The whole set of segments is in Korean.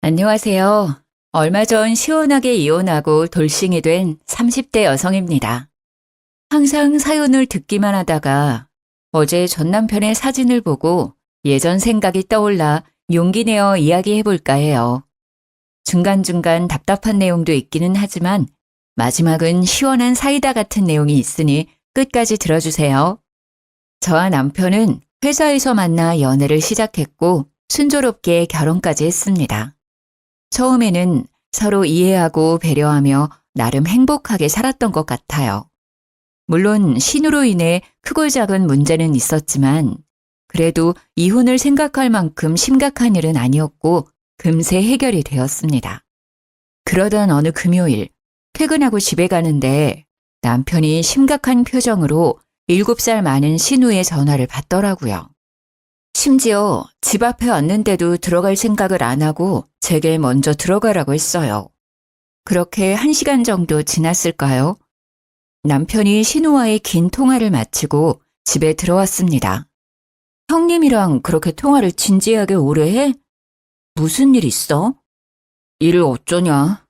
안녕하세요. 얼마 전 시원하게 이혼하고 돌싱이 된 30대 여성입니다. 항상 사연을 듣기만 하다가 어제 전 남편의 사진을 보고 예전 생각이 떠올라 용기 내어 이야기해볼까 해요. 중간중간 답답한 내용도 있기는 하지만 마지막은 시원한 사이다 같은 내용이 있으니 끝까지 들어주세요. 저와 남편은 회사에서 만나 연애를 시작했고 순조롭게 결혼까지 했습니다. 처음에는 서로 이해하고 배려하며 나름 행복하게 살았던 것 같아요. 물론 신우로 인해 크고 작은 문제는 있었지만 그래도 이혼을 생각할 만큼 심각한 일은 아니었고 금세 해결이 되었습니다. 그러던 어느 금요일 퇴근하고 집에 가는데 남편이 심각한 표정으로 7살 많은 신우의 전화를 받더라고요. 심지어 집 앞에 왔는데도 들어갈 생각을 안 하고 제게 먼저 들어가라고 했어요. 그렇게 1시간 정도 지났을까요? 남편이 신우와의 긴 통화를 마치고 집에 들어왔습니다. 형님이랑 그렇게 통화를 진지하게 오래 해? 무슨 일 있어? 일을 어쩌냐?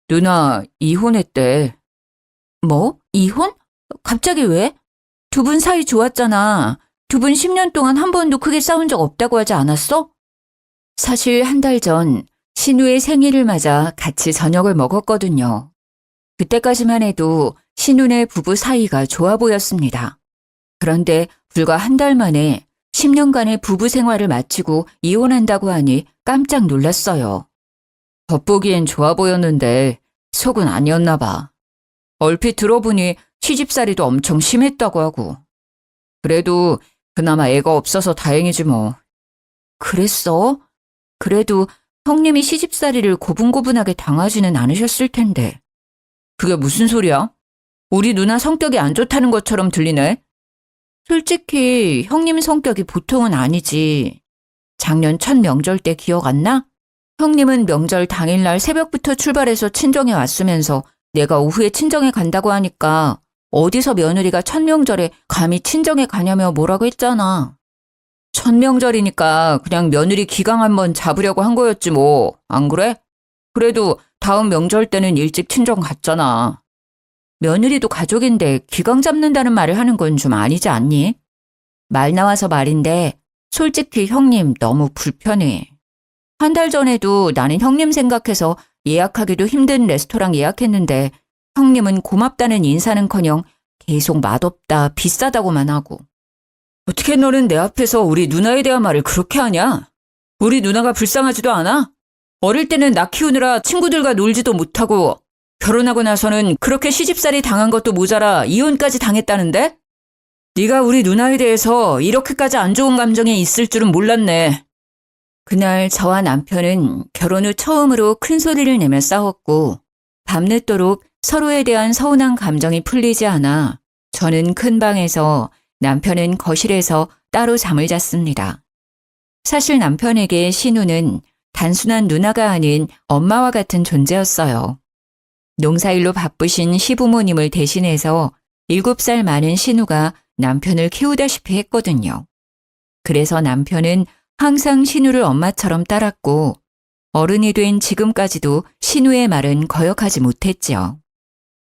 누나 이혼했대. 뭐? 이혼? 갑자기 왜? 두 분 사이 좋았잖아. 두 분 10년 동안 한 번도 크게 싸운 적 없다고 하지 않았어? 사실 한 달 전 신우의 생일을 맞아 같이 저녁을 먹었거든요. 그때까지만 해도 신우네 부부 사이가 좋아 보였습니다. 그런데 불과 한 달 만에 10년간의 부부 생활을 마치고 이혼한다고 하니 깜짝 놀랐어요. 겉보기엔 좋아 보였는데 속은 아니었나 봐. 얼핏 들어보니 시집살이도 엄청 심했다고 하고. 그래도 그나마 애가 없어서 다행이지 뭐. 그랬어? 그래도 형님이 시집살이를 고분고분하게 당하지는 않으셨을 텐데. 그게 무슨 소리야? 우리 누나 성격이 안 좋다는 것처럼 들리네. 솔직히 형님 성격이 보통은 아니지. 작년 첫 명절 때 기억 안 나? 형님은 명절 당일날 새벽부터 출발해서 친정에 왔으면서 내가 오후에 친정에 간다고 하니까 어디서 며느리가 첫 명절에 감히 친정에 가냐며 뭐라고 했잖아. 첫 명절이니까 그냥 며느리 기강 한번 잡으려고 한 거였지 뭐. 안 그래? 그래도 다음 명절 때는 일찍 친정 갔잖아. 며느리도 가족인데 기강 잡는다는 말을 하는 건 좀 아니지 않니? 말 나와서 말인데 솔직히 형님 너무 불편해. 한 달 전에도 나는 형님 생각해서 예약하기도 힘든 레스토랑 예약했는데 형님은 고맙다는 인사는커녕 계속 맛없다, 비싸다고만 하고. 어떻게 너는 내 앞에서 우리 누나에 대한 말을 그렇게 하냐? 우리 누나가 불쌍하지도 않아? 어릴 때는 나 키우느라 친구들과 놀지도 못하고 결혼하고 나서는 그렇게 시집살이 당한 것도 모자라 이혼까지 당했다는데? 네가 우리 누나에 대해서 이렇게까지 안 좋은 감정이 있을 줄은 몰랐네. 그날 저와 남편은 결혼 후 처음으로 큰 소리를 내며 싸웠고 밤늦도록 서로에 대한 서운한 감정이 풀리지 않아 저는 큰 방에서 남편은 거실에서 따로 잠을 잤습니다. 사실 남편에게 신우는 단순한 누나가 아닌 엄마와 같은 존재였어요. 농사일로 바쁘신 시부모님을 대신해서 7살 많은 신우가 남편을 키우다시피 했거든요. 그래서 남편은 항상 신우를 엄마처럼 따랐고 어른이 된 지금까지도 신우의 말은 거역하지 못했지요.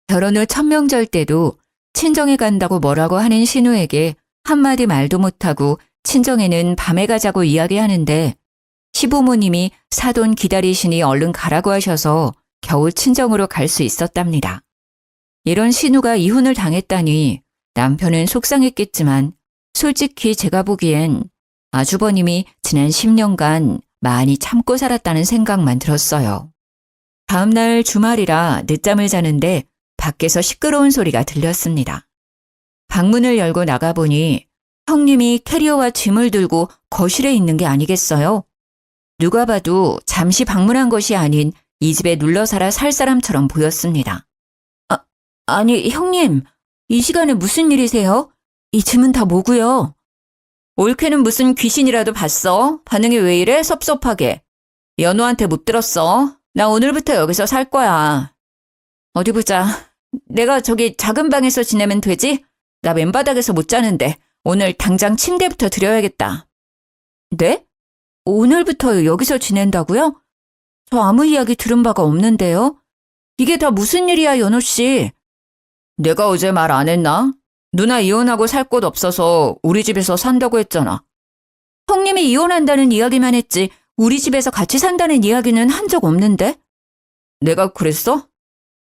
결혼 후 첫 명절 때도 친정에 간다고 뭐라고 하는 신우에게 한마디 말도 못하고 친정에는 밤에 가자고 이야기하는데 시부모님이 사돈 기다리시니 얼른 가라고 하셔서 겨우 친정으로 갈 수 있었답니다. 이런 신우가 이혼을 당했다니 남편은 속상했겠지만 솔직히 제가 보기엔 아주버님이 지난 10년간 많이 참고 살았다는 생각만 들었어요. 다음 날 주말이라 늦잠을 자는데 밖에서 시끄러운 소리가 들렸습니다. 방문을 열고 나가보니 형님이 캐리어와 짐을 들고 거실에 있는 게 아니겠어요? 누가 봐도 잠시 방문한 것이 아닌 이 집에 눌러 살아 살 사람처럼 보였습니다. 아니 형님, 이 시간에 무슨 일이세요? 이 짐은 다 뭐고요? 올케는 무슨 귀신이라도 봤어? 반응이 왜 이래? 섭섭하게. 연우한테 못 들었어. 나 오늘부터 여기서 살 거야. 어디 보자. 내가 저기 작은 방에서 지내면 되지? 나 맨바닥에서 못 자는데 오늘 당장 침대부터 드려야겠다. 네? 오늘부터 여기서 지낸다고요? 저 아무 이야기 들은 바가 없는데요. 이게 다 무슨 일이야, 연호 씨? 내가 어제 말 안 했나? 누나 이혼하고 살 곳 없어서 우리 집에서 산다고 했잖아. 형님이 이혼한다는 이야기만 했지 우리 집에서 같이 산다는 이야기는 한 적 없는데? 내가 그랬어?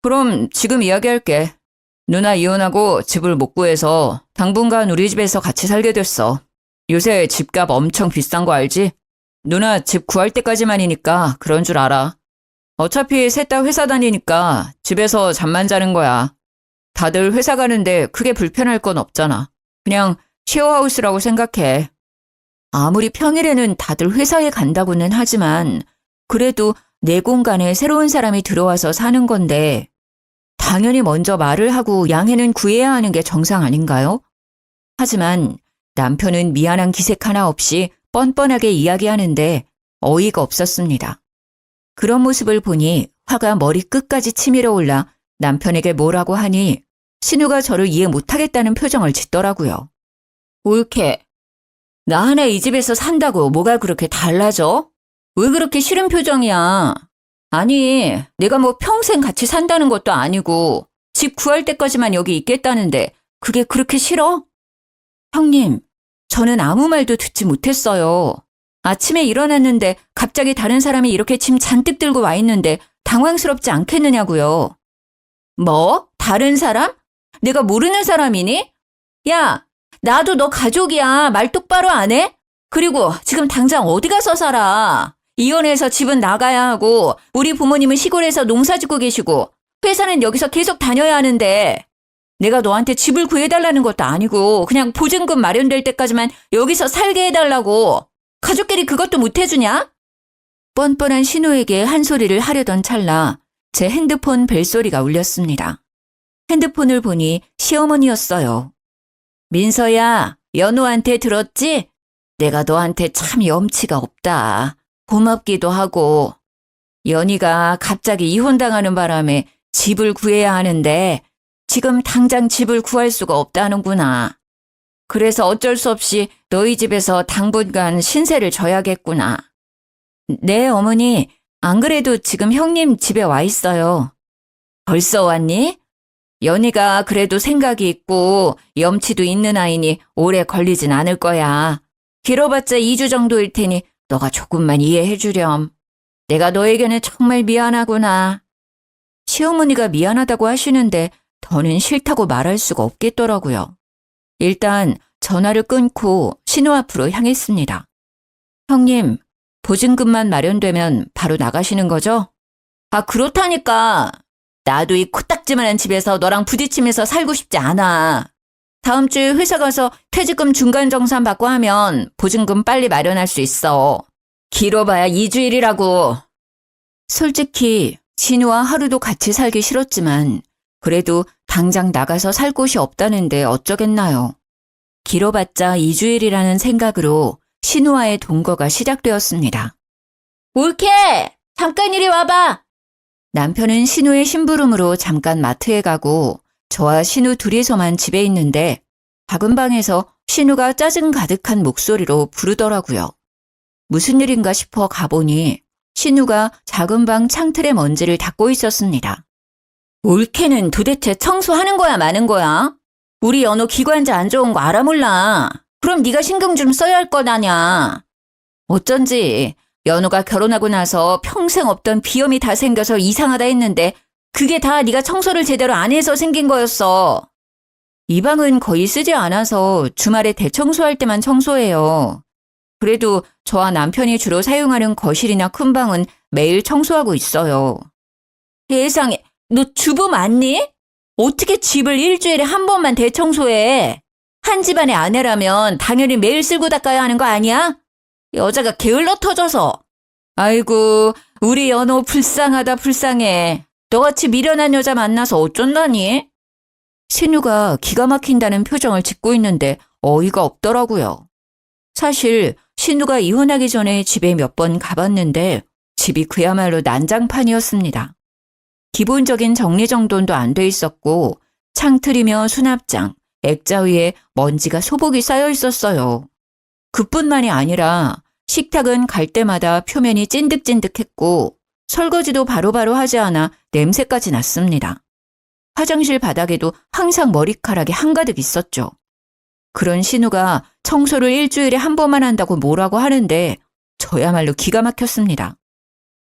그럼 지금 이야기할게. 누나 이혼하고 집을 못 구해서 당분간 우리 집에서 같이 살게 됐어. 요새 집값 엄청 비싼 거 알지? 누나 집 구할 때까지만이니까 그런 줄 알아. 어차피 셋 다 회사 다니니까 집에서 잠만 자는 거야. 다들 회사 가는데 크게 불편할 건 없잖아. 그냥 쉐어하우스라고 생각해. 아무리 평일에는 다들 회사에 간다고는 하지만 그래도 내 공간에 새로운 사람이 들어와서 사는 건데 당연히 먼저 말을 하고 양해는 구해야 하는 게 정상 아닌가요? 하지만 남편은 미안한 기색 하나 없이 뻔뻔하게 이야기하는데 어이가 없었습니다. 그런 모습을 보니 화가 머리 끝까지 치밀어 올라 남편에게 뭐라고 하니 신우가 저를 이해 못하겠다는 표정을 짓더라고요. 옳게. 나 하나 이 집에서 산다고 뭐가 그렇게 달라져? 왜 그렇게 싫은 표정이야? 아니, 내가 뭐 평생 같이 산다는 것도 아니고 집 구할 때까지만 여기 있겠다는데 그게 그렇게 싫어? 형님, 저는 아무 말도 듣지 못했어요. 아침에 일어났는데 갑자기 다른 사람이 이렇게 짐 잔뜩 들고 와 있는데 당황스럽지 않겠느냐고요. 뭐? 다른 사람? 내가 모르는 사람이니? 야, 나도 너 가족이야. 말 똑바로 안 해? 그리고 지금 당장 어디 가서 살아? 이혼해서 집은 나가야 하고 우리 부모님은 시골에서 농사 짓고 계시고 회사는 여기서 계속 다녀야 하는데 내가 너한테 집을 구해달라는 것도 아니고 그냥 보증금 마련될 때까지만 여기서 살게 해달라고. 가족끼리 그것도 못 해주냐? 뻔뻔한 신우에게 한 소리를 하려던 찰나 제 핸드폰 벨소리가 울렸습니다. 핸드폰을 보니 시어머니였어요. 민서야, 연우한테 들었지? 내가 너한테 참 염치가 없다. 고맙기도 하고. 연희가 갑자기 이혼당하는 바람에 집을 구해야 하는데 지금 당장 집을 구할 수가 없다는구나. 그래서 어쩔 수 없이 너희 집에서 당분간 신세를 져야겠구나. 네, 어머니. 안 그래도 지금 형님 집에 와 있어요. 벌써 왔니? 연희가 그래도 생각이 있고 염치도 있는 아이니 오래 걸리진 않을 거야. 길어봤자 2주 정도일 테니 너가 조금만 이해해 주렴. 내가 너에게는 정말 미안하구나. 시어머니가 미안하다고 하시는데 더는 싫다고 말할 수가 없겠더라고요. 일단 전화를 끊고 신우 앞으로 향했습니다. 형님, 보증금만 마련되면 바로 나가시는 거죠? 아, 그렇다니까. 나도 이 코딱지만한 집에서 너랑 부딪히면서 살고 싶지 않아. 다음 주에 회사 가서 퇴직금 중간 정산 받고 하면 보증금 빨리 마련할 수 있어. 길어봐야 2주일이라고. 솔직히 신우와 하루도 같이 살기 싫었지만 그래도 당장 나가서 살 곳이 없다는데 어쩌겠나요. 길어봤자 2주일이라는 생각으로 신우와의 동거가 시작되었습니다. 옳게! 잠깐 이리 와봐! 남편은 신우의 심부름으로 잠깐 마트에 가고 저와 신우 둘이서만 집에 있는데 작은 방에서 신우가 짜증 가득한 목소리로 부르더라고요. 무슨 일인가 싶어 가보니 신우가 작은 방 창틀에 먼지를 닦고 있었습니다. 올케는 도대체 청소하는 거야 마는 거야? 우리 연호 기관지 안 좋은 거 알아 몰라. 그럼 네가 신경 좀 써야 할 것 아냐. 어쩐지 연호가 결혼하고 나서 평생 없던 비염이 다 생겨서 이상하다 했는데 그게 다 네가 청소를 제대로 안 해서 생긴 거였어. 이 방은 거의 쓰지 않아서 주말에 대청소할 때만 청소해요. 그래도 저와 남편이 주로 사용하는 거실이나 큰 방은 매일 청소하고 있어요. 세상에, 너 주부 맞니? 어떻게 집을 일주일에 한 번만 대청소해? 한 집안의 아내라면 당연히 매일 쓸고 닦아야 하는 거 아니야? 여자가 게을러 터져서. 아이고, 우리 연호 불쌍하다 불쌍해. 너같이 미련한 여자 만나서 어쩐다니? 신우가 기가 막힌다는 표정을 짓고 있는데 어이가 없더라고요. 사실 신우가 이혼하기 전에 집에 몇 번 가봤는데 집이 그야말로 난장판이었습니다. 기본적인 정리정돈도 안 돼 있었고 창틀이며 수납장, 액자 위에 먼지가 소복이 쌓여 있었어요. 그뿐만이 아니라 식탁은 갈 때마다 표면이 찐득찐득했고 설거지도 바로바로 하지 않아 냄새까지 났습니다. 화장실 바닥에도 항상 머리카락이 한가득 있었죠. 그런 신우가 청소를 일주일에 한 번만 한다고 뭐라고 하는데 저야말로 기가 막혔습니다.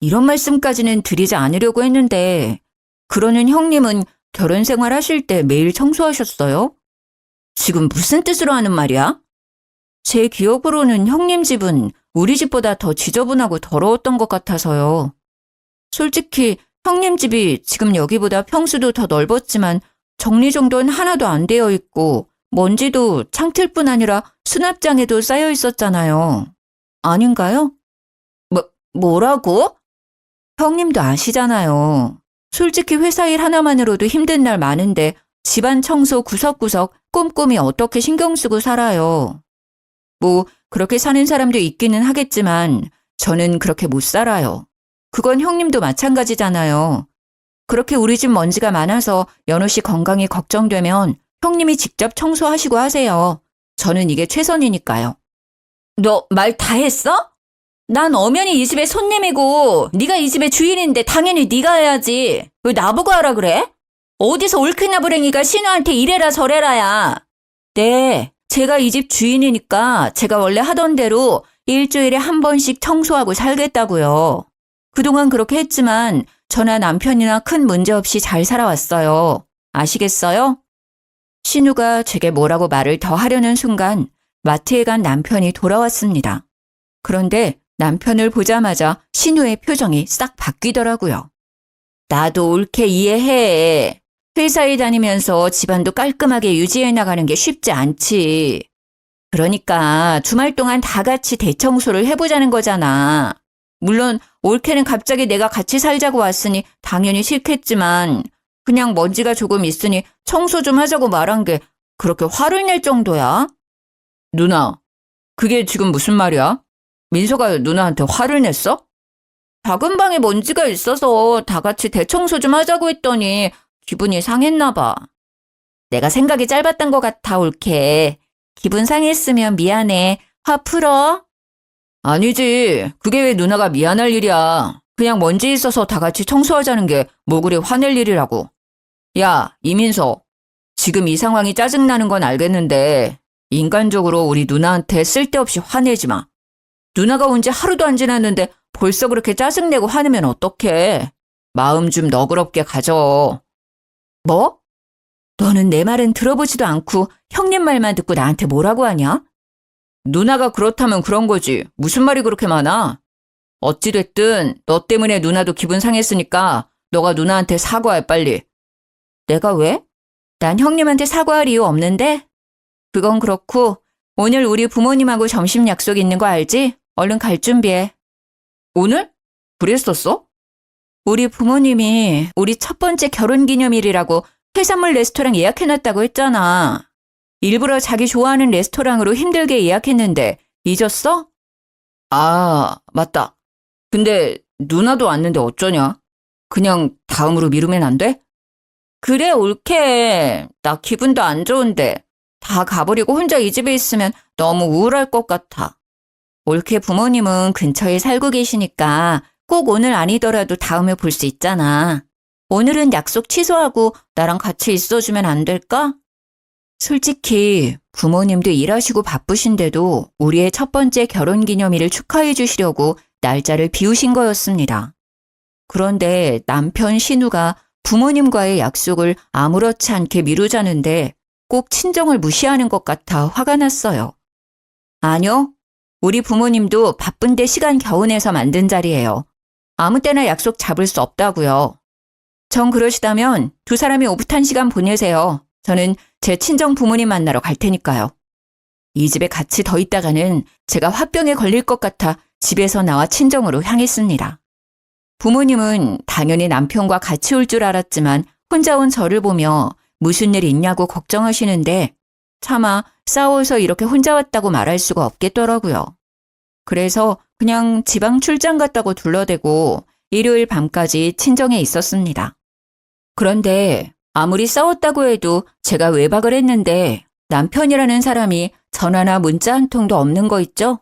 이런 말씀까지는 드리지 않으려고 했는데 그러는 형님은 결혼 생활 하실 때 매일 청소하셨어요? 지금 무슨 뜻으로 하는 말이야? 제 기억으로는 형님 집은 우리 집보다 더 지저분하고 더러웠던 것 같아서요. 솔직히 형님 집이 지금 여기보다 평수도 더 넓었지만 정리정돈 하나도 안 되어 있고 먼지도 창틀뿐 아니라 수납장에도 쌓여 있었잖아요. 아닌가요? 뭐라고? 형님도 아시잖아요. 솔직히 회사 일 하나만으로도 힘든 날 많은데 집안 청소 구석구석 꼼꼼히 어떻게 신경 쓰고 살아요. 뭐 그렇게 사는 사람도 있기는 하겠지만 저는 그렇게 못 살아요. 그건 형님도 마찬가지잖아요. 그렇게 우리 집 먼지가 많아서 연우 씨 건강이 걱정되면 형님이 직접 청소하시고 하세요. 저는 이게 최선이니까요. 너 말 다 했어? 난 엄연히 이 집의 손님이고 네가 이 집의 주인인데 당연히 네가 해야지. 왜 나보고 하라 그래? 어디서 옳게나 불행이가 신우한테 이래라 저래라야. 네, 제가 이 집 주인이니까 제가 원래 하던 대로 일주일에 한 번씩 청소하고 살겠다고요. 그동안 그렇게 했지만 저나 남편이나 큰 문제 없이 잘 살아왔어요. 아시겠어요? 신우가 제게 뭐라고 말을 더 하려는 순간 마트에 간 남편이 돌아왔습니다. 그런데 남편을 보자마자 신우의 표정이 싹 바뀌더라고요. 나도 옳게 이해해. 회사에 다니면서 집안도 깔끔하게 유지해 나가는 게 쉽지 않지. 그러니까 주말 동안 다 같이 대청소를 해보자는 거잖아. 물론 올케는 갑자기 내가 같이 살자고 왔으니 당연히 싫겠지만 그냥 먼지가 조금 있으니 청소 좀 하자고 말한 게 그렇게 화를 낼 정도야? 누나, 그게 지금 무슨 말이야? 민서가 누나한테 화를 냈어? 작은 방에 먼지가 있어서 다 같이 대청소 좀 하자고 했더니 기분이 상했나 봐. 내가 생각이 짧았던 것 같아, 올케. 기분 상했으면 미안해. 화 풀어. 아니지. 그게 왜 누나가 미안할 일이야. 그냥 먼지 있어서 다 같이 청소하자는 게 뭐 그리 화낼 일이라고. 야, 이민서. 지금 이 상황이 짜증나는 건 알겠는데 인간적으로 우리 누나한테 쓸데없이 화내지 마. 누나가 온 지 하루도 안 지났는데 벌써 그렇게 짜증내고 화내면 어떡해. 마음 좀 너그럽게 가져. 뭐? 너는 내 말은 들어보지도 않고 형님 말만 듣고 나한테 뭐라고 하냐? 누나가 그렇다면 그런 거지. 무슨 말이 그렇게 많아? 어찌됐든 너 때문에 누나도 기분 상했으니까 너가 누나한테 사과해 빨리. 내가 왜? 난 형님한테 사과할 이유 없는데? 그건 그렇고 오늘 우리 부모님하고 점심 약속 있는 거 알지? 얼른 갈 준비해. 오늘? 그랬었어? 우리 부모님이 우리 첫 번째 결혼기념일이라고 해산물 레스토랑 예약해놨다고 했잖아. 일부러 자기 좋아하는 레스토랑으로 힘들게 예약했는데 잊었어? 아, 맞다. 근데 누나도 왔는데 어쩌냐? 그냥 다음으로 미루면 안 돼? 그래, 옳게. 나 기분도 안 좋은데 다 가버리고 혼자 이 집에 있으면 너무 우울할 것 같아. 옳게 부모님은 근처에 살고 계시니까 꼭 오늘 아니더라도 다음에 볼 수 있잖아. 오늘은 약속 취소하고 나랑 같이 있어주면 안 될까? 솔직히 부모님도 일하시고 바쁘신데도 우리의 첫 번째 결혼기념일을 축하해 주시려고 날짜를 비우신 거였습니다. 그런데 남편 신우가 부모님과의 약속을 아무렇지 않게 미루자는데 꼭 친정을 무시하는 것 같아 화가 났어요. 아니요. 우리 부모님도 바쁜데 시간 겨우 내서 만든 자리예요. 아무 때나 약속 잡을 수 없다고요. 정 그러시다면 두 사람이 오붓한 시간 보내세요. 저는 제 친정 부모님 만나러 갈 테니까요. 이 집에 같이 더 있다가는 제가 화병에 걸릴 것 같아 집에서 나와 친정으로 향했습니다. 부모님은 당연히 남편과 같이 올 줄 알았지만 혼자 온 저를 보며 무슨 일 있냐고 걱정하시는데 차마 싸워서 이렇게 혼자 왔다고 말할 수가 없겠더라고요. 그래서 그냥 지방 출장 갔다고 둘러대고 일요일 밤까지 친정에 있었습니다. 그런데 아무리 싸웠다고 해도 제가 외박을 했는데 남편이라는 사람이 전화나 문자 한 통도 없는 거 있죠?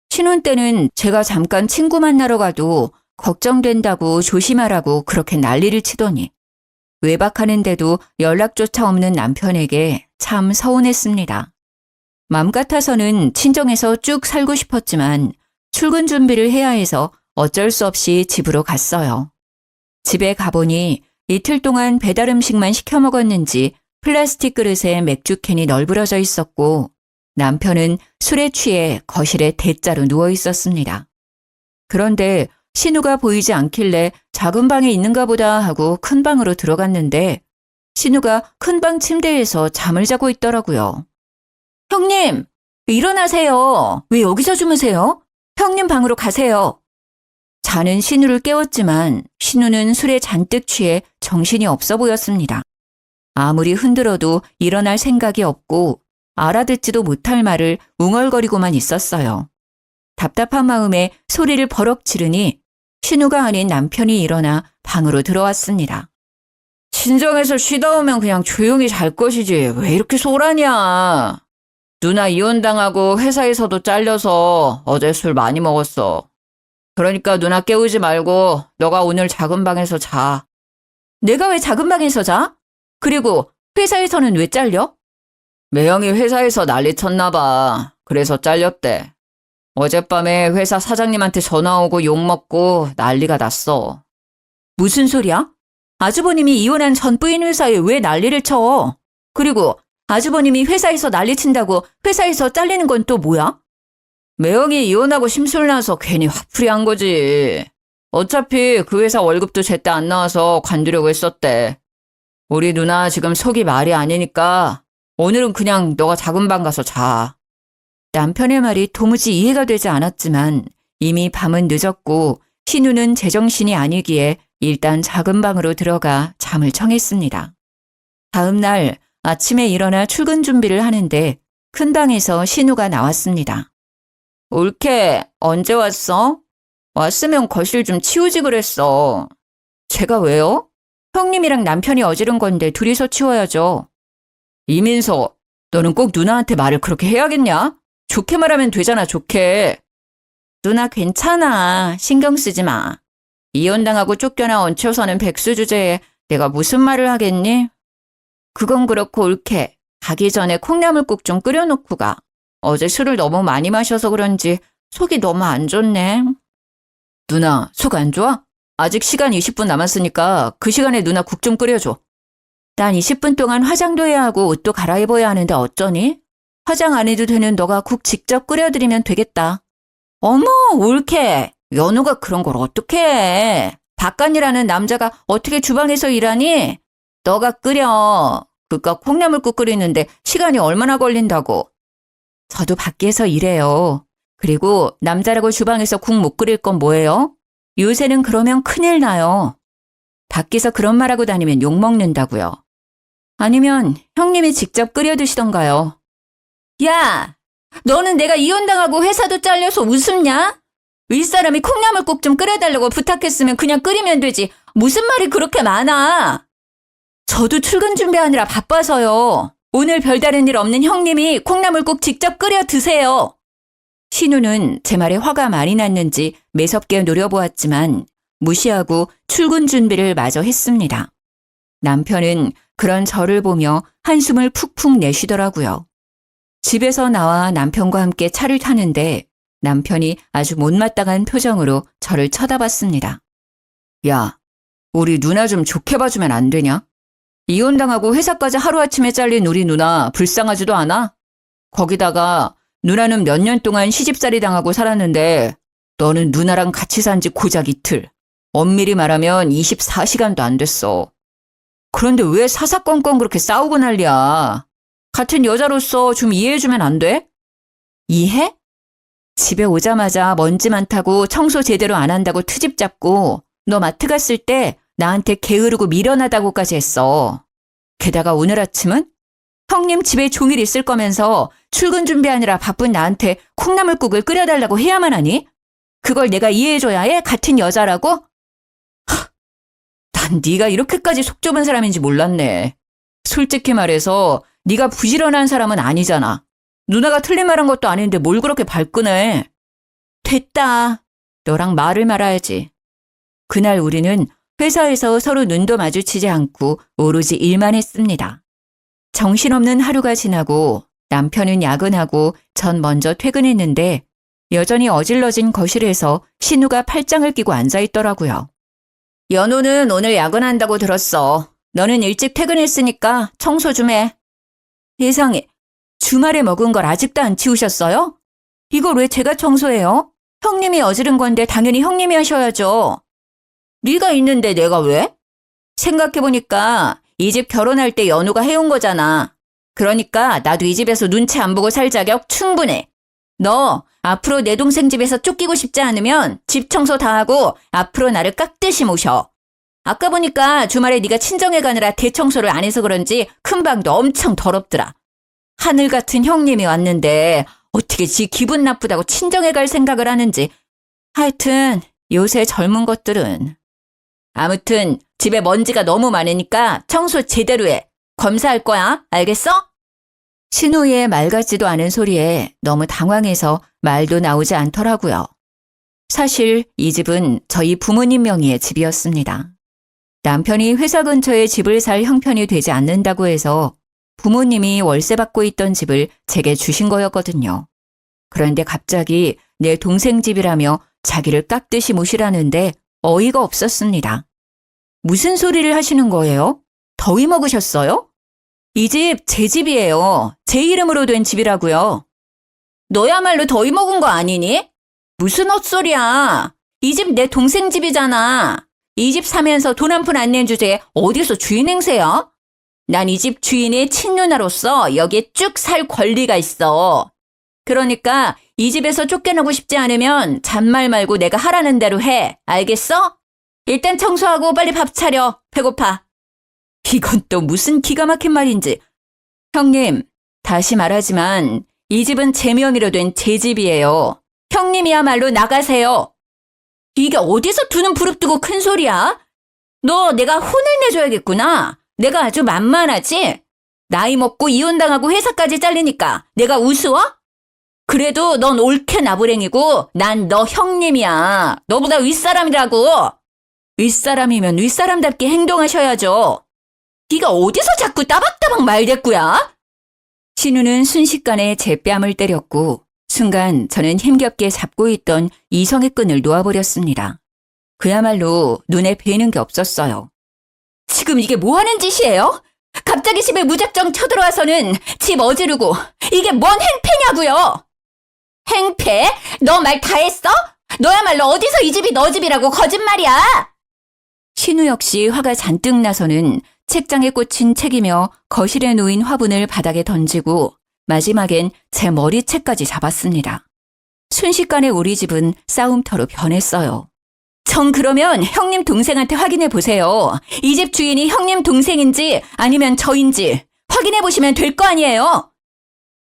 신혼 때는 제가 잠깐 친구 만나러 가도 걱정된다고 조심하라고 그렇게 난리를 치더니 외박하는데도 연락조차 없는 남편에게 참 서운했습니다. 맘 같아서는 친정에서 쭉 살고 싶었지만 출근 준비를 해야 해서 어쩔 수 없이 집으로 갔어요. 집에 가보니 이틀 동안 배달 음식만 시켜 먹었는지 플라스틱 그릇에 맥주캔이 널브러져 있었고 남편은 술에 취해 거실에 대자로 누워 있었습니다. 그런데 신우가 보이지 않길래 작은 방에 있는가 보다 하고 큰 방으로 들어갔는데 신우가 큰 방 침대에서 잠을 자고 있더라고요. 형님, 일어나세요. 왜 여기서 주무세요? 형님 방으로 가세요. 자는 신우를 깨웠지만 신우는 술에 잔뜩 취해 정신이 없어 보였습니다. 아무리 흔들어도 일어날 생각이 없고 알아듣지도 못할 말을 웅얼거리고만 있었어요. 답답한 마음에 소리를 버럭 지르니 신우가 아닌 남편이 일어나 방으로 들어왔습니다. 친정에서 쉬다 오면 그냥 조용히 잘 것이지 왜 이렇게 소란이야. 누나 이혼당하고 회사에서도 잘려서 어제 술 많이 먹었어. 그러니까 누나 깨우지 말고 너가 오늘 작은 방에서 자. 내가 왜 작은 방에서 자? 그리고 회사에서는 왜 잘려? 매형이 회사에서 난리 쳤나 봐. 그래서 잘렸대. 어젯밤에 회사 사장님한테 전화 오고 욕먹고 난리가 났어. 무슨 소리야? 아주버님이 이혼한 전 부인 회사에 왜 난리를 쳐? 그리고 아주버님이 회사에서 난리 친다고 회사에서 잘리는 건 또 뭐야? 매형이 이혼하고 심술나서 괜히 화풀이 한 거지. 어차피 그 회사 월급도 제때 안 나와서 관두려고 했었대. 우리 누나 지금 속이 말이 아니니까 오늘은 그냥 너가 작은 방 가서 자. 남편의 말이 도무지 이해가 되지 않았지만 이미 밤은 늦었고 신우는 제정신이 아니기에 일단 작은 방으로 들어가 잠을 청했습니다. 다음 날 아침에 일어나 출근 준비를 하는데 큰 방에서 신우가 나왔습니다. 올케, 언제 왔어? 왔으면 거실 좀 치우지 그랬어. 제가 왜요? 형님이랑 남편이 어지른 건데 둘이서 치워야죠. 이민서, 너는 꼭 누나한테 말을 그렇게 해야겠냐? 좋게 말하면 되잖아, 좋게. 누나 괜찮아. 신경 쓰지 마. 이혼당하고 쫓겨나 얹혀서는 백수 주제에 내가 무슨 말을 하겠니? 그건 그렇고 올케. 가기 전에 콩나물국 좀 끓여놓고 가. 어제 술을 너무 많이 마셔서 그런지 속이 너무 안 좋네. 누나, 속 안 좋아? 아직 시간 20분 남았으니까 그 시간에 누나 국 좀 끓여줘. 난 20분 동안 화장도 해야 하고 옷도 갈아입어야 하는데 어쩌니? 화장 안 해도 되는 너가 국 직접 끓여드리면 되겠다. 어머, 올케. 연우가 그런 걸 어떻게 해. 박간이라는 남자가 어떻게 주방에서 일하니? 너가 끓여. 그깟 콩나물국 끓이는데 시간이 얼마나 걸린다고. 저도 밖에서 일해요. 그리고 남자라고 주방에서 국 못 끓일 건 뭐예요? 요새는 그러면 큰일 나요. 밖에서 그런 말하고 다니면 욕먹는다고요. 아니면 형님이 직접 끓여 드시던가요. 야, 너는 내가 이혼당하고 회사도 잘려서 웃음냐? 윗사람이 콩나물국 좀 끓여달라고 부탁했으면 그냥 끓이면 되지. 무슨 말이 그렇게 많아? 저도 출근 준비하느라 바빠서요. 오늘 별다른 일 없는 형님이 콩나물국 직접 끓여 드세요. 신우는 제 말에 화가 많이 났는지 매섭게 노려보았지만 무시하고 출근 준비를 마저 했습니다. 남편은 그런 저를 보며 한숨을 푹푹 내쉬더라고요. 집에서 나와 남편과 함께 차를 타는데 남편이 아주 못마땅한 표정으로 저를 쳐다봤습니다. 야, 우리 누나 좀 좋게 봐주면 안 되냐? 이혼당하고 회사까지 하루아침에 잘린 우리 누나 불쌍하지도 않아? 거기다가 누나는 몇 년 동안 시집살이 당하고 살았는데 너는 누나랑 같이 산 지 고작 이틀. 엄밀히 말하면 24시간도 안 됐어. 그런데 왜 사사건건 그렇게 싸우고 난리야? 같은 여자로서 좀 이해해주면 안 돼? 이해? 집에 오자마자 먼지 많다고 청소 제대로 안 한다고 트집 잡고 너 마트 갔을 때 나한테 게으르고 미련하다고까지 했어. 게다가 오늘 아침은 형님 집에 종일 있을 거면서 출근 준비하느라 바쁜 나한테 콩나물국을 끓여달라고 해야만 하니? 그걸 내가 이해해줘야 해? 같은 여자라고? 난 네가 이렇게까지 속 좁은 사람인지 몰랐네. 솔직히 말해서 네가 부지런한 사람은 아니잖아. 누나가 틀린 말한 것도 아닌데 뭘 그렇게 발끈해. 됐다. 너랑 말을 말아야지. 그날 우리는 회사에서 서로 눈도 마주치지 않고 오로지 일만 했습니다. 정신없는 하루가 지나고 남편은 야근하고 전 먼저 퇴근했는데 여전히 어질러진 거실에서 신우가 팔짱을 끼고 앉아있더라고요. 연우는 오늘 야근한다고 들었어. 너는 일찍 퇴근했으니까 청소 좀 해. 세상에, 주말에 먹은 걸 아직도 안 치우셨어요? 이걸 왜 제가 청소해요? 형님이 어지른 건데 당연히 형님이 하셔야죠. 네가 있는데 내가 왜? 생각해보니까 이 집 결혼할 때 연우가 해온 거잖아. 그러니까 나도 이 집에서 눈치 안 보고 살 자격 충분해. 너 앞으로 내 동생 집에서 쫓기고 싶지 않으면 집 청소 다 하고 앞으로 나를 깍듯이 모셔. 아까 보니까 주말에 네가 친정에 가느라 대청소를 안 해서 그런지 큰 방도 엄청 더럽더라. 하늘 같은 형님이 왔는데 어떻게 지 기분 나쁘다고 친정에 갈 생각을 하는지. 하여튼 요새 젊은 것들은. 아무튼 집에 먼지가 너무 많으니까 청소 제대로 해. 검사할 거야. 알겠어? 신우의 말 같지도 않은 소리에 너무 당황해서 말도 나오지 않더라고요. 사실 이 집은 저희 부모님 명의의 집이었습니다. 남편이 회사 근처에 집을 살 형편이 되지 않는다고 해서 부모님이 월세 받고 있던 집을 제게 주신 거였거든요. 그런데 갑자기 내 동생 집이라며 자기를 깍듯이 모시라는데 어이가 없었습니다. 무슨 소리를 하시는 거예요? 더위 먹으셨어요? 이 집 제 집이에요. 제 이름으로 된 집이라고요. 너야말로 더위 먹은 거 아니니? 무슨 헛소리야. 이 집 내 동생 집이잖아. 이 집 사면서 돈 한 푼 안 낸 주제에 어디서 주인 행세야? 난 이 집 주인의 친누나로서 여기에 쭉 살 권리가 있어. 그러니까 이 집에서 쫓겨나고 싶지 않으면 잔말 말고 내가 하라는 대로 해. 알겠어? 일단 청소하고 빨리 밥 차려. 배고파. 이건 또 무슨 기가 막힌 말인지. 형님, 다시 말하지만 이 집은 제 명의로 된 제 집이에요. 형님이야말로 나가세요. 이게 어디서 두 눈 부릅뜨고 큰 소리야? 너 내가 혼을 내줘야겠구나. 내가 아주 만만하지? 나이 먹고 이혼당하고 회사까지 잘리니까 내가 우스워? 그래도 넌 옳게 나부랭이고 난 너 형님이야. 너보다 윗사람이라고. 윗사람이면 윗사람답게 행동하셔야죠. 네가 어디서 자꾸 따박따박 말대꾸야? 신우는 순식간에 제 뺨을 때렸고 순간 저는 힘겹게 잡고 있던 이성의 끈을 놓아버렸습니다. 그야말로 눈에 뵈는 게 없었어요. 지금 이게 뭐 하는 짓이에요? 갑자기 집에 무작정 쳐들어와서는 집 어지르고 이게 뭔 행패냐고요? 행패? 너 말 다 했어? 너야말로 어디서 이 집이 너 집이라고 거짓말이야? 신우 역시 화가 잔뜩 나서는 책장에 꽂힌 책이며 거실에 놓인 화분을 바닥에 던지고 마지막엔 제 머리채까지 잡았습니다. 순식간에 우리 집은 싸움터로 변했어요. 전 그러면 형님 동생한테 확인해 보세요. 이 집 주인이 형님 동생인지 아니면 저인지 확인해 보시면 될 거 아니에요.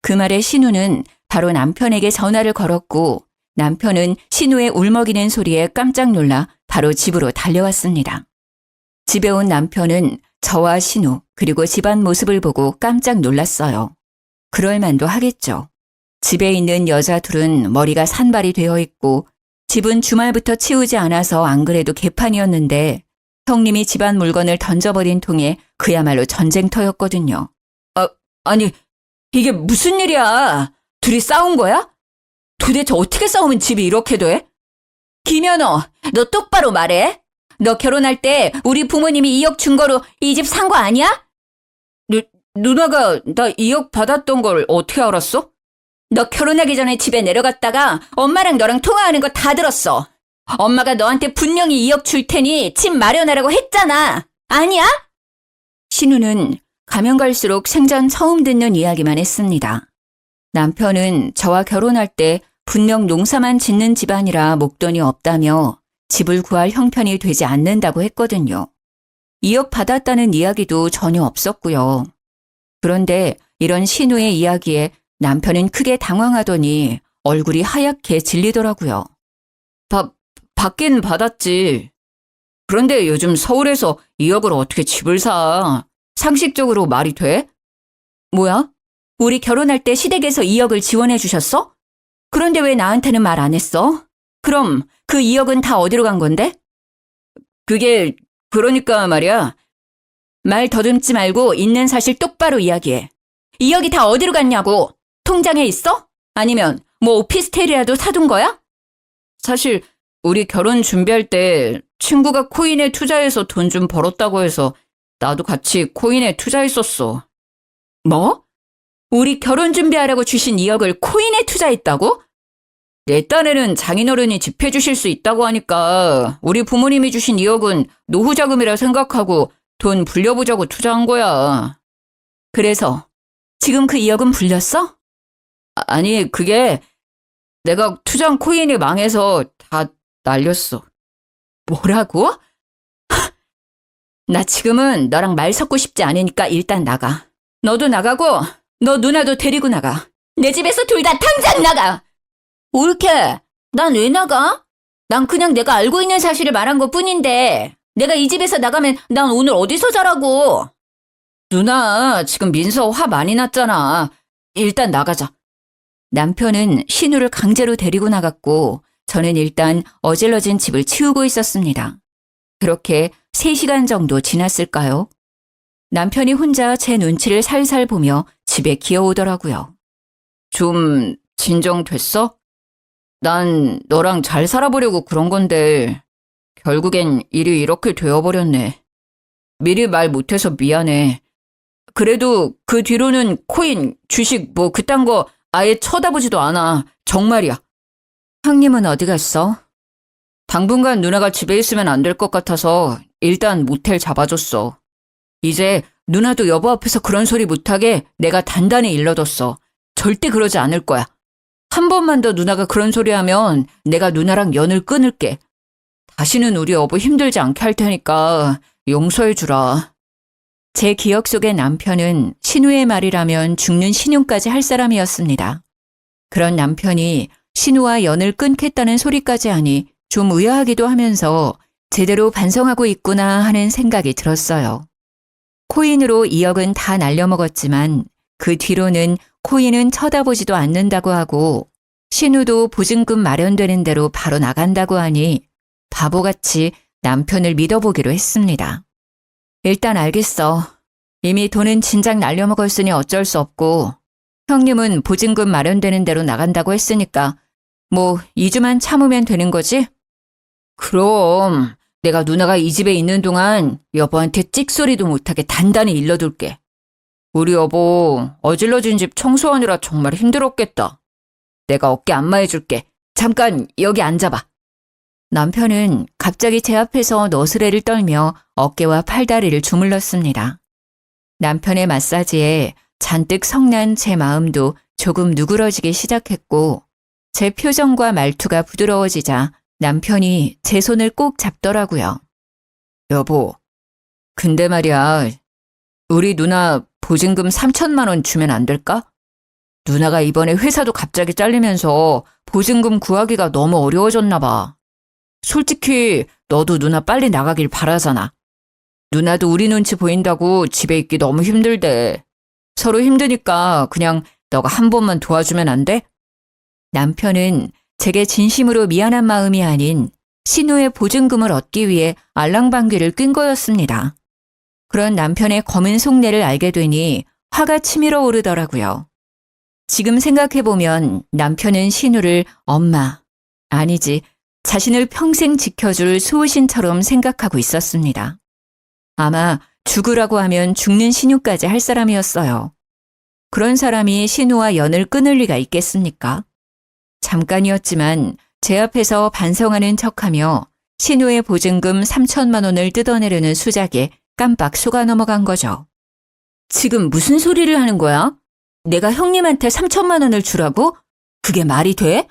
그 말에 신우는 바로 남편에게 전화를 걸었고 남편은 신우의 울먹이는 소리에 깜짝 놀라 바로 집으로 달려왔습니다. 집에 온 남편은 저와 신우 그리고 집안 모습을 보고 깜짝 놀랐어요. 그럴 만도 하겠죠. 집에 있는 여자 둘은 머리가 산발이 되어 있고 집은 주말부터 치우지 않아서 안 그래도 개판이었는데 형님이 집안 물건을 던져버린 통에 그야말로 전쟁터였거든요. 아니 이게 무슨 일이야? 둘이 싸운 거야? 도대체 어떻게 싸우면 집이 이렇게 돼? 김연호, 너 똑바로 말해. 너 결혼할 때 우리 부모님이 2억 준 거로 이 집 산 거 아니야? 누나가 나 2억 받았던 걸 어떻게 알았어? 너 결혼하기 전에 집에 내려갔다가 엄마랑 너랑 통화하는 거 다 들었어. 엄마가 너한테 분명히 2억 줄 테니 집 마련하라고 했잖아. 아니야? 신우는 가면 갈수록 생전 처음 듣는 이야기만 했습니다. 남편은 저와 결혼할 때 분명 농사만 짓는 집안이라 목돈이 없다며 집을 구할 형편이 되지 않는다고 했거든요. 2억 받았다는 이야기도 전혀 없었고요. 그런데 이런 신우의 이야기에 남편은 크게 당황하더니 얼굴이 하얗게 질리더라고요. 받긴 받았지. 그런데 요즘 서울에서 2억으로 어떻게 집을 사? 상식적으로 말이 돼? 뭐야? 우리 결혼할 때 시댁에서 2억을 지원해 주셨어? 그런데 왜 나한테는 말 안 했어? 그럼 그 2억은 다 어디로 간 건데? 그게 그러니까 말이야. 말 더듬지 말고 있는 사실 똑바로 이야기해. 2억이 다 어디로 갔냐고. 통장에 있어? 아니면 뭐 오피스텔이라도 사둔 거야? 사실 우리 결혼 준비할 때 친구가 코인에 투자해서 돈 좀 벌었다고 해서 나도 같이 코인에 투자했었어. 뭐? 우리 결혼 준비하라고 주신 2억을 코인에 투자했다고? 내 딴에는 장인어른이 집해 주실 수 있다고 하니까 우리 부모님이 주신 2억은 노후 자금이라 생각하고 돈 불려보자고 투자한 거야. 그래서 지금 그 2억은 불렸어? 아니, 그게 내가 투자한 코인이 망해서 다 날렸어. 뭐라고? 나 지금은 너랑 말 섞고 싶지 않으니까 일단 나가. 너도 나가고 너 누나도 데리고 나가. 내 집에서 둘 다 당장 나가. 옳게. 난 왜 나가? 난 그냥 내가 알고 있는 사실을 말한 것 뿐인데 내가 이 집에서 나가면 난 오늘 어디서 자라고. 누나 지금 민서 화 많이 났잖아. 일단 나가자. 남편은 신우를 강제로 데리고 나갔고 저는 일단 어질러진 집을 치우고 있었습니다. 그렇게 3시간 정도 지났을까요? 남편이 혼자 제 눈치를 살살 보며 집에 기어오더라고요. 좀 진정됐어? 난 너랑 잘 살아보려고 그런 건데 결국엔 일이 이렇게 되어버렸네. 미리 말 못해서 미안해. 그래도 그 뒤로는 코인, 주식 뭐 그딴 거 아예 쳐다보지도 않아. 정말이야. 형님은 어디 갔어? 당분간 누나가 집에 있으면 안 될 것 같아서 일단 모텔 잡아줬어. 이제 누나도 여보 앞에서 그런 소리 못하게 내가 단단히 일러뒀어. 절대 그러지 않을 거야. 한 번만 더 누나가 그런 소리 하면 내가 누나랑 연을 끊을게. 다시는 우리 여보 힘들지 않게 할 테니까 용서해 주라. 제 기억 속의 남편은 신우의 말이라면 죽는 신용까지 할 사람이었습니다. 그런 남편이 신우와 연을 끊겠다는 소리까지 하니 좀 의아하기도 하면서 제대로 반성하고 있구나 하는 생각이 들었어요. 코인으로 2억은 다 날려먹었지만 그 뒤로는 코인은 쳐다보지도 않는다고 하고 신우도 보증금 마련되는 대로 바로 나간다고 하니 바보같이 남편을 믿어보기로 했습니다. 일단 알겠어. 이미 돈은 진작 날려먹었으니 어쩔 수 없고 형님은 보증금 마련되는 대로 나간다고 했으니까 뭐 2주만 참으면 되는 거지? 그럼 내가 누나가 이 집에 있는 동안 여보한테 찍소리도 못하게 단단히 일러둘게. 우리 여보 어질러진 집 청소하느라 정말 힘들었겠다. 내가 어깨 안마해줄게. 잠깐 여기 앉아봐. 남편은 갑자기 제 앞에서 너스레를 떨며 어깨와 팔다리를 주물렀습니다. 남편의 마사지에 잔뜩 성난 제 마음도 조금 누그러지기 시작했고 제 표정과 말투가 부드러워지자 남편이 제 손을 꼭 잡더라고요. 여보, 근데 말이야, 우리 누나 보증금 3천만 원 주면 안 될까? 누나가 이번에 회사도 갑자기 잘리면서 보증금 구하기가 너무 어려워졌나 봐. 솔직히 너도 누나 빨리 나가길 바라잖아. 누나도 우리 눈치 보인다고 집에 있기 너무 힘들대. 서로 힘드니까 그냥 너가 한 번만 도와주면 안 돼? 남편은 제게 진심으로 미안한 마음이 아닌 신우의 보증금을 얻기 위해 알랑방귀를 낀 거였습니다. 그런 남편의 검은 속내를 알게 되니 화가 치밀어 오르더라고요. 지금 생각해보면 남편은 신우를 엄마, 아니지, 자신을 평생 지켜줄 수호신처럼 생각하고 있었습니다. 아마 죽으라고 하면 죽는 신우까지 할 사람이었어요. 그런 사람이 신우와 연을 끊을 리가 있겠습니까? 잠깐이었지만 제 앞에서 반성하는 척하며 신우의 보증금 3천만 원을 뜯어내려는 수작에 깜빡 속아 넘어간 거죠. 지금 무슨 소리를 하는 거야? 내가 형님한테 3천만 원을 주라고? 그게 말이 돼?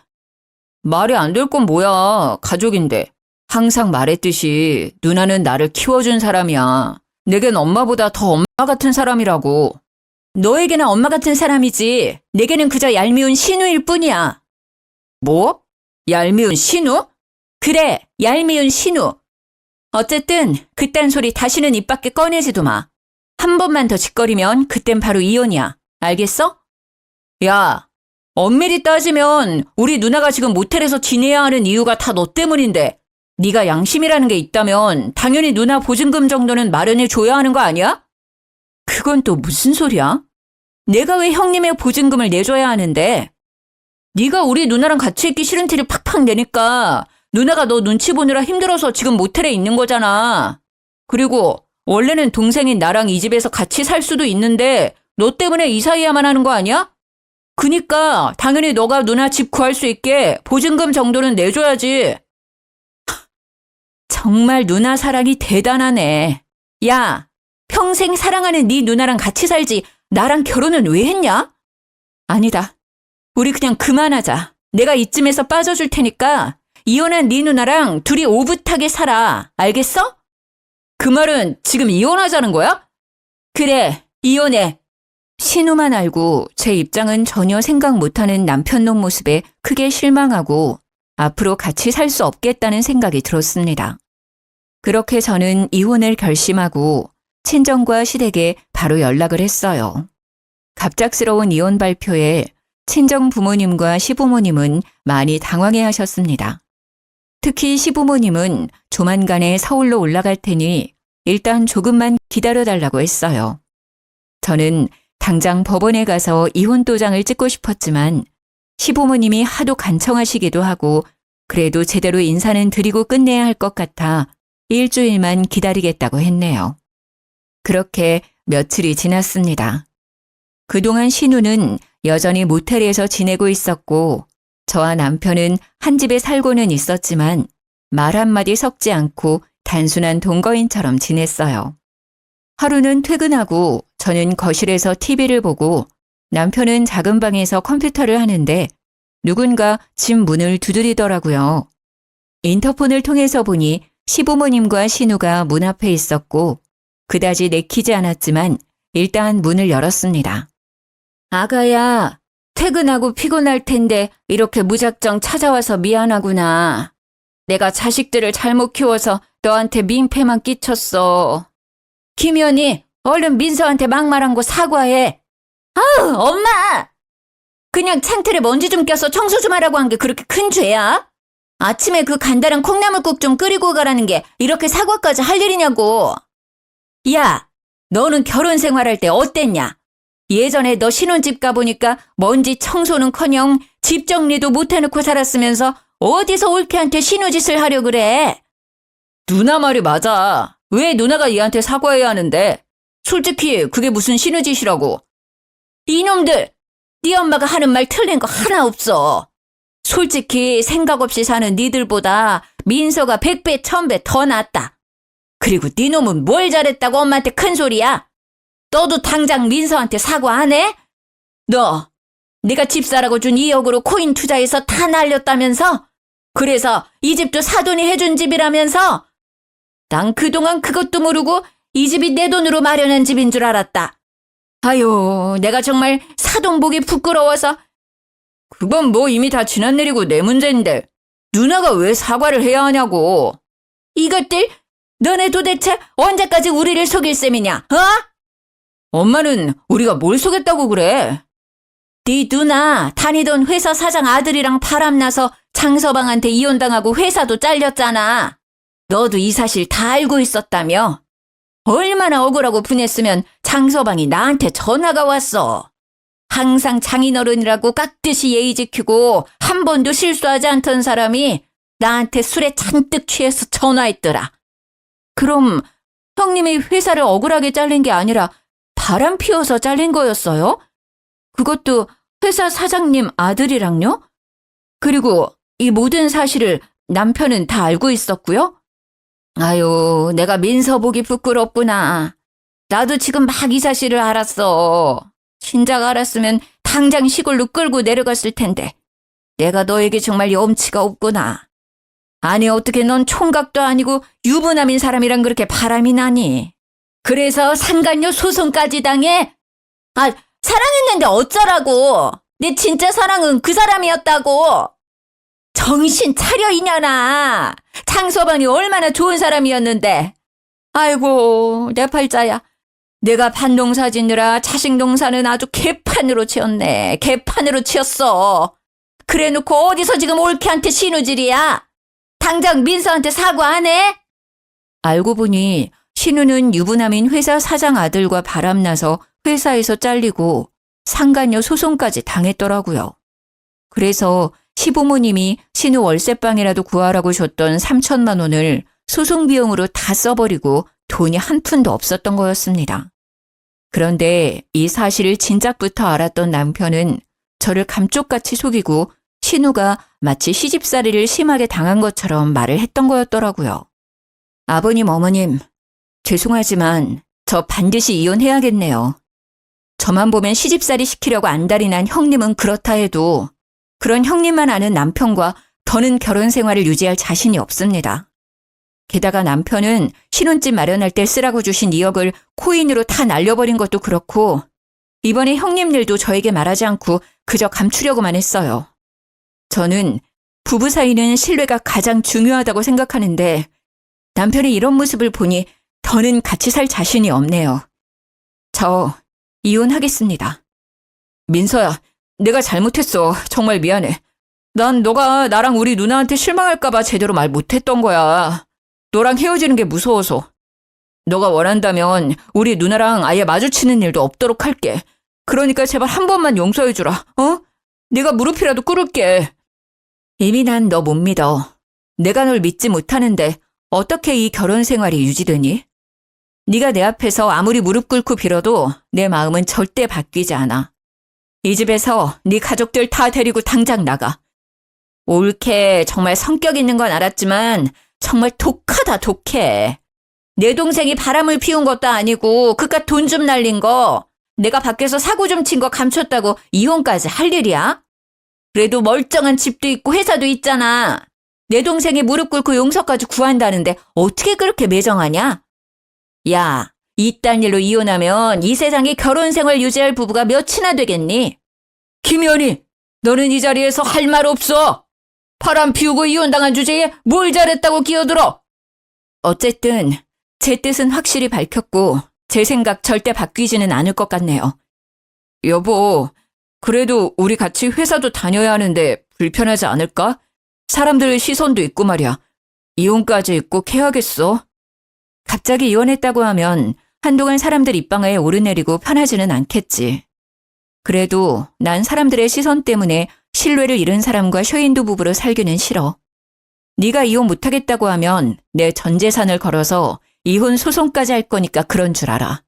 말이 안 될 건 뭐야. 가족인데. 항상 말했듯이 누나는 나를 키워준 사람이야. 내겐 엄마보다 더 엄마 같은 사람이라고. 너에게는 엄마 같은 사람이지. 내게는 그저 얄미운 신우일 뿐이야. 뭐? 얄미운 신우? 그래, 얄미운 신우. 어쨌든 그딴 소리 다시는 입 밖에 꺼내지도 마. 한 번만 더 짓거리면 그땐 바로 이혼이야. 알겠어? 야, 엄밀히 따지면 우리 누나가 지금 모텔에서 지내야 하는 이유가 다 너 때문인데 네가 양심이라는 게 있다면 당연히 누나 보증금 정도는 마련해 줘야 하는 거 아니야? 그건 또 무슨 소리야? 내가 왜 형님의 보증금을 내줘야 하는데? 네가 우리 누나랑 같이 있기 싫은 티를 팍팍 내니까 누나가 너 눈치 보느라 힘들어서 지금 모텔에 있는 거잖아. 그리고 원래는 동생인 나랑 이 집에서 같이 살 수도 있는데 너 때문에 이사해야만 하는 거 아니야? 그니까 당연히 너가 누나 집 구할 수 있게 보증금 정도는 내줘야지. 정말 누나 사랑이 대단하네. 야, 평생 사랑하는 네 누나랑 같이 살지 나랑 결혼은 왜 했냐? 아니다. 우리 그냥 그만하자. 내가 이쯤에서 빠져줄 테니까 이혼한 네 누나랑 둘이 오붓하게 살아. 알겠어? 그 말은 지금 이혼하자는 거야? 그래, 이혼해. 신우만 알고 제 입장은 전혀 생각 못하는 남편놈 모습에 크게 실망하고 앞으로 같이 살 수 없겠다는 생각이 들었습니다. 그렇게 저는 이혼을 결심하고 친정과 시댁에 바로 연락을 했어요. 갑작스러운 이혼 발표에 친정 부모님과 시부모님은 많이 당황해 하셨습니다. 특히 시부모님은 조만간에 서울로 올라갈 테니 일단 조금만 기다려달라고 했어요. 저는 당장 법원에 가서 이혼 도장을 찍고 싶었지만 시부모님이 하도 간청하시기도 하고 그래도 제대로 인사는 드리고 끝내야 할 것 같아 일주일만 기다리겠다고 했네요. 그렇게 며칠이 지났습니다. 그동안 신우는 여전히 모텔에서 지내고 있었고 저와 남편은 한 집에 살고는 있었지만 말 한마디 섞지 않고 단순한 동거인처럼 지냈어요. 하루는 퇴근하고 저는 거실에서 TV를 보고 남편은 작은 방에서 컴퓨터를 하는데 누군가 집 문을 두드리더라고요. 인터폰을 통해서 보니 시부모님과 신우가 문 앞에 있었고 그다지 내키지 않았지만 일단 문을 열었습니다. 아가야, 퇴근하고 피곤할 텐데 이렇게 무작정 찾아와서 미안하구나. 내가 자식들을 잘못 키워서 너한테 민폐만 끼쳤어. 김연희, 얼른 민서한테 막말한 거 사과해. 아우, 엄마! 그냥 창틀에 먼지 좀 껴서 청소 좀 하라고 한 게 그렇게 큰 죄야? 아침에 그 간단한 콩나물국 좀 끓이고 가라는 게 이렇게 사과까지 할 일이냐고. 야, 너는 결혼 생활할 때 어땠냐? 예전에 너 신혼집 가보니까 먼지 청소는커녕 집 정리도 못 해놓고 살았으면서 어디서 올케한테 신우짓을 하려 그래? 누나 말이 맞아. 왜 누나가 얘한테 사과해야 하는데? 솔직히 그게 무슨 신우짓이라고. 이놈들! 네 엄마가 하는 말 틀린 거 하나 없어. 솔직히 생각 없이 사는 니들보다 민서가 100배, 1000배 더 낫다. 그리고 네 놈은 뭘 잘했다고 엄마한테 큰 소리야? 너도 당장 민서한테 사과 안 해? 너, 네가 집 사라고 준 2억으로 코인 투자해서 다 날렸다면서? 그래서 이 집도 사돈이 해준 집이라면서? 난 그동안 그것도 모르고 이 집이 내 돈으로 마련한 집인 줄 알았다. 아유, 내가 정말 사돈 보기 부끄러워서. 그건 뭐 이미 다 지난 일이고 내 문제인데 누나가 왜 사과를 해야 하냐고. 이것들, 너네 도대체 언제까지 우리를 속일 셈이냐, 어? 엄마는 우리가 뭘 속였다고 그래? 네 누나 다니던 회사 사장 아들이랑 바람나서 장서방한테 이혼당하고 회사도 잘렸잖아. 너도 이 사실 다 알고 있었다며? 얼마나 억울하고 분했으면 장서방이 나한테 전화가 왔어. 항상 장인어른이라고 깍듯이 예의 지키고 한 번도 실수하지 않던 사람이 나한테 술에 잔뜩 취해서 전화했더라. 그럼 형님이 회사를 억울하게 잘린 게 아니라 바람 피워서 잘린 거였어요? 그것도 회사 사장님 아들이랑요? 그리고 이 모든 사실을 남편은 다 알고 있었고요? 아유, 내가 민서 보기 부끄럽구나. 나도 지금 막 이 사실을 알았어. 진작 알았으면 당장 시골로 끌고 내려갔을 텐데. 내가 너에게 정말 염치가 없구나. 아니, 어떻게 넌 총각도 아니고 유부남인 사람이랑 그렇게 바람이 나니? 그래서 상간녀 소송까지 당해? 아, 사랑했는데 어쩌라고. 내 진짜 사랑은 그 사람이었다고. 정신 차려, 이년아. 장서방이 얼마나 좋은 사람이었는데. 아이고, 내 팔자야. 내가 반농사 짓느라 자식 농사는 아주 개판으로 치었네. 개판으로 치었어. 그래놓고 어디서 지금 올케한테 신우질이야? 당장 민서한테 사과 안 해? 알고 보니 신우는 유부남인 회사 사장 아들과 바람나서 회사에서 잘리고 상간녀 소송까지 당했더라고요. 그래서 시부모님이 신우 월세방이라도 구하라고 줬던 3천만 원을 소송 비용으로 다 써버리고 돈이 한 푼도 없었던 거였습니다. 그런데 이 사실을 진작부터 알았던 남편은 저를 감쪽같이 속이고 신우가 마치 시집살이를 심하게 당한 것처럼 말을 했던 거였더라고요. 아버님, 어머님, 죄송하지만 저 반드시 이혼해야겠네요. 저만 보면 시집살이 시키려고 안달이 난 형님은 그렇다 해도 그런 형님만 아는 남편과 더는 결혼 생활을 유지할 자신이 없습니다. 게다가 남편은 신혼집 마련할 때 쓰라고 주신 2억을 코인으로 다 날려버린 것도 그렇고 이번에 형님 일도 저에게 말하지 않고 그저 감추려고만 했어요. 저는 부부 사이는 신뢰가 가장 중요하다고 생각하는데 남편의 이런 모습을 보니 더는 같이 살 자신이 없네요. 저 이혼하겠습니다. 민서야, 내가 잘못했어. 정말 미안해. 난 너가 나랑 우리 누나한테 실망할까봐 제대로 말 못했던 거야. 너랑 헤어지는 게 무서워서. 너가 원한다면 우리 누나랑 아예 마주치는 일도 없도록 할게. 그러니까 제발 한 번만 용서해주라. 어? 내가 무릎이라도 꿇을게. 이미 난 너 못 믿어. 내가 널 믿지 못하는데 어떻게 이 결혼 생활이 유지되니? 네가 내 앞에서 아무리 무릎 꿇고 빌어도 내 마음은 절대 바뀌지 않아. 이 집에서 네 가족들 다 데리고 당장 나가. 옳게 정말 성격 있는 건 알았지만 정말 독하다 독해. 내 동생이 바람을 피운 것도 아니고 그깟 돈 좀 날린 거 내가 밖에서 사고 좀 친 거 감췄다고 이혼까지 할 일이야? 그래도 멀쩡한 집도 있고 회사도 있잖아. 내 동생이 무릎 꿇고 용서까지 구한다는데 어떻게 그렇게 매정하냐? 야, 이딴 일로 이혼하면 이 세상에 결혼 생활 유지할 부부가 몇이나 되겠니? 김연희, 너는 이 자리에서 할 말 없어. 바람 피우고 이혼당한 주제에 뭘 잘했다고 끼어들어. 어쨌든 제 뜻은 확실히 밝혔고 제 생각 절대 바뀌지는 않을 것 같네요. 여보, 그래도 우리 같이 회사도 다녀야 하는데 불편하지 않을까? 사람들 시선도 있고 말이야. 이혼까지 꼭 해야겠어? 갑자기 이혼했다고 하면 한동안 사람들 입방아에 오르내리고 편하지는 않겠지. 그래도 난 사람들의 시선 때문에 신뢰를 잃은 사람과 쇼윈도 부부로 살기는 싫어. 네가 이혼 못하겠다고 하면 내 전 재산을 걸어서 이혼 소송까지 할 거니까 그런 줄 알아.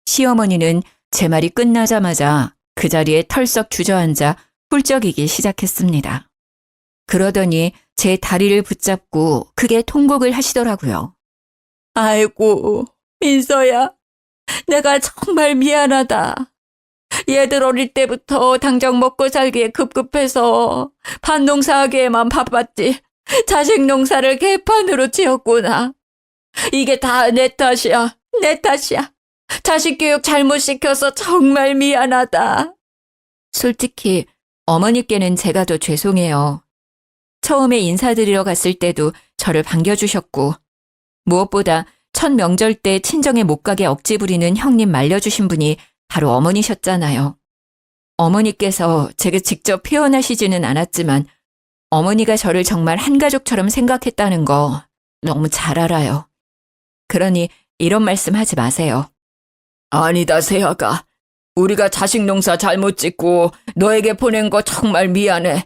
시어머니는 제 말이 끝나자마자 그 자리에 털썩 주저앉아 훌쩍이기 시작했습니다. 그러더니 제 다리를 붙잡고 크게 통곡을 하시더라고요. 아이고, 민서야, 내가 정말 미안하다. 얘들 어릴 때부터 당장 먹고 살기에 급급해서 밭농사하기에만 바빴지 자식 농사를 개판으로 지었구나. 이게 다 내 탓이야. 내 탓이야. 자식 교육 잘못 시켜서 정말 미안하다. 솔직히 어머니께는 제가 더 죄송해요. 처음에 인사드리러 갔을 때도 저를 반겨주셨고 무엇보다 첫 명절 때 친정에 못 가게 억지 부리는 형님 말려주신 분이 바로 어머니셨잖아요. 어머니께서 제게 직접 표현하시지는 않았지만 어머니가 저를 정말 한 가족처럼 생각했다는 거 너무 잘 알아요. 그러니 이런 말씀 하지 마세요. 아니다, 세아가. 우리가 자식 농사 잘못 짓고 너에게 보낸 거 정말 미안해.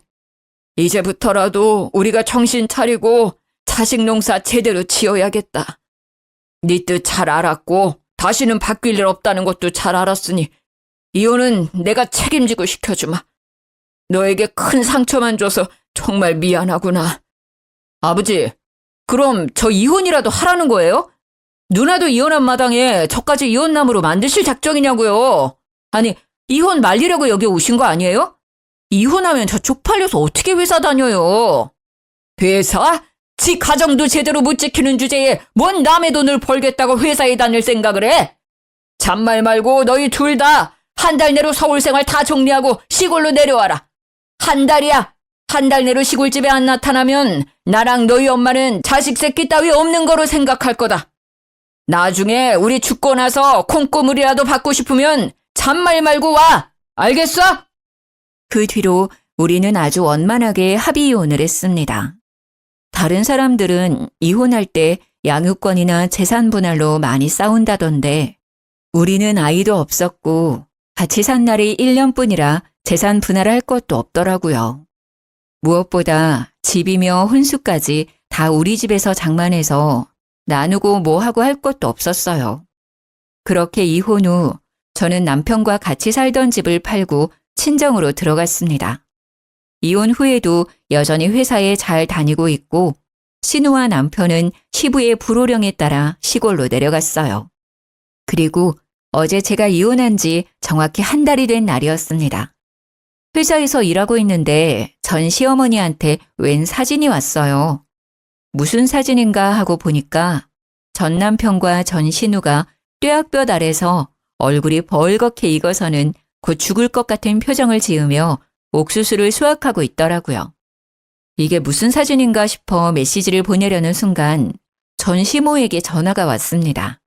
이제부터라도 우리가 정신 차리고 자식 농사 제대로 지어야겠다. 네 뜻 잘 알았고 다시는 바뀔 일 없다는 것도 잘 알았으니 이혼은 내가 책임지고 시켜주마. 너에게 큰 상처만 줘서 정말 미안하구나. 아버지, 그럼 저 이혼이라도 하라는 거예요? 누나도 이혼한 마당에 저까지 이혼남으로 만드실 작정이냐고요. 아니, 이혼 말리려고 여기 오신 거 아니에요? 이혼하면 저 쪽팔려서 어떻게 회사 다녀요? 회사? 지 가정도 제대로 못 지키는 주제에 뭔 남의 돈을 벌겠다고 회사에 다닐 생각을 해? 잔말 말고 너희 둘 다 한 달 내로 서울 생활 다 정리하고 시골로 내려와라. 한 달이야. 한 달 내로 시골집에 안 나타나면 나랑 너희 엄마는 자식 새끼 따위 없는 거로 생각할 거다. 나중에 우리 죽고 나서 콩고물이라도 받고 싶으면 잔말 말고 와. 알겠어? 그 뒤로 우리는 아주 원만하게 합의 이혼을 했습니다. 다른 사람들은 이혼할 때 양육권이나 재산 분할로 많이 싸운다던데 우리는 아이도 없었고 같이 산 날이 1년뿐이라 재산 분할할 것도 없더라고요. 무엇보다 집이며 혼수까지 다 우리 집에서 장만해서 나누고 뭐 하고 할 것도 없었어요. 그렇게 이혼 후 저는 남편과 같이 살던 집을 팔고 친정으로 들어갔습니다. 이혼 후에도 여전히 회사에 잘 다니고 있고 신우와 남편은 시부의 불호령에 따라 시골로 내려갔어요. 그리고 어제 제가 이혼한 지 정확히 한 달이 된 날이었습니다. 회사에서 일하고 있는데 전 시어머니한테 웬 사진이 왔어요. 무슨 사진인가 하고 보니까 전 남편과 전 신우가 뙤약볕 아래서 얼굴이 벌겋게 익어서는 곧 죽을 것 같은 표정을 지으며 옥수수를 수확하고 있더라고요. 이게 무슨 사진인가 싶어 메시지를 보내려는 순간 전 시모에게 전화가 왔습니다.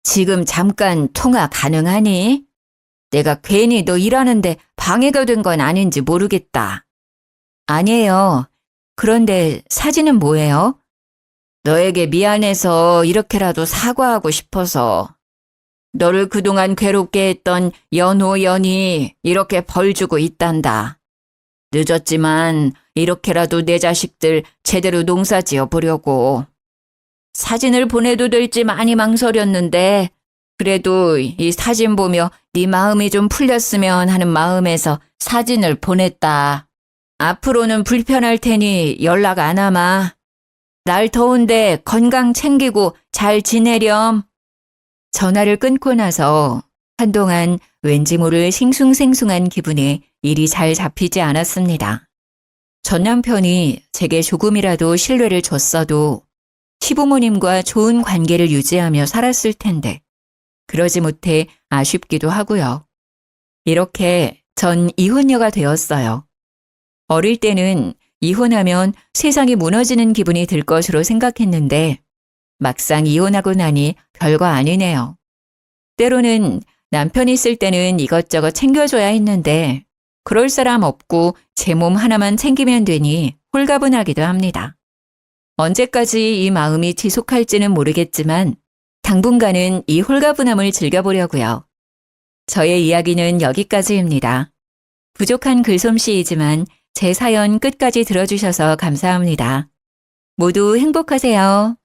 지금 잠깐 통화 가능하니? 내가 괜히 너 일하는데 방해가 된 건 아닌지 모르겠다. 아니에요. 그런데 사진은 뭐예요? 너에게 미안해서 이렇게라도 사과하고 싶어서. 너를 그동안 괴롭게 했던 연호, 연이 이렇게 벌 주고 있단다. 늦었지만 이렇게라도 내 자식들 제대로 농사 지어 보려고. 사진을 보내도 될지 많이 망설였는데 그래도 이 사진 보며 네 마음이 좀 풀렸으면 하는 마음에서 사진을 보냈다. 앞으로는 불편할 테니 연락 안 하마. 날 더운데 건강 챙기고 잘 지내렴. 전화를 끊고 나서 한동안 왠지 모를 싱숭생숭한 기분에 일이 잘 잡히지 않았습니다. 전 남편이 제게 조금이라도 신뢰를 줬어도 시부모님과 좋은 관계를 유지하며 살았을 텐데 그러지 못해 아쉽기도 하고요. 이렇게 전 이혼녀가 되었어요. 어릴 때는 이혼하면 세상이 무너지는 기분이 들 것으로 생각했는데 막상 이혼하고 나니 별거 아니네요. 때로는 남편이 있을 때는 이것저것 챙겨줘야 했는데 그럴 사람 없고 제 몸 하나만 챙기면 되니 홀가분하기도 합니다. 언제까지 이 마음이 지속할지는 모르겠지만 당분간은 이 홀가분함을 즐겨보려고요. 저의 이야기는 여기까지입니다. 부족한 글솜씨이지만 제 사연 끝까지 들어주셔서 감사합니다. 모두 행복하세요.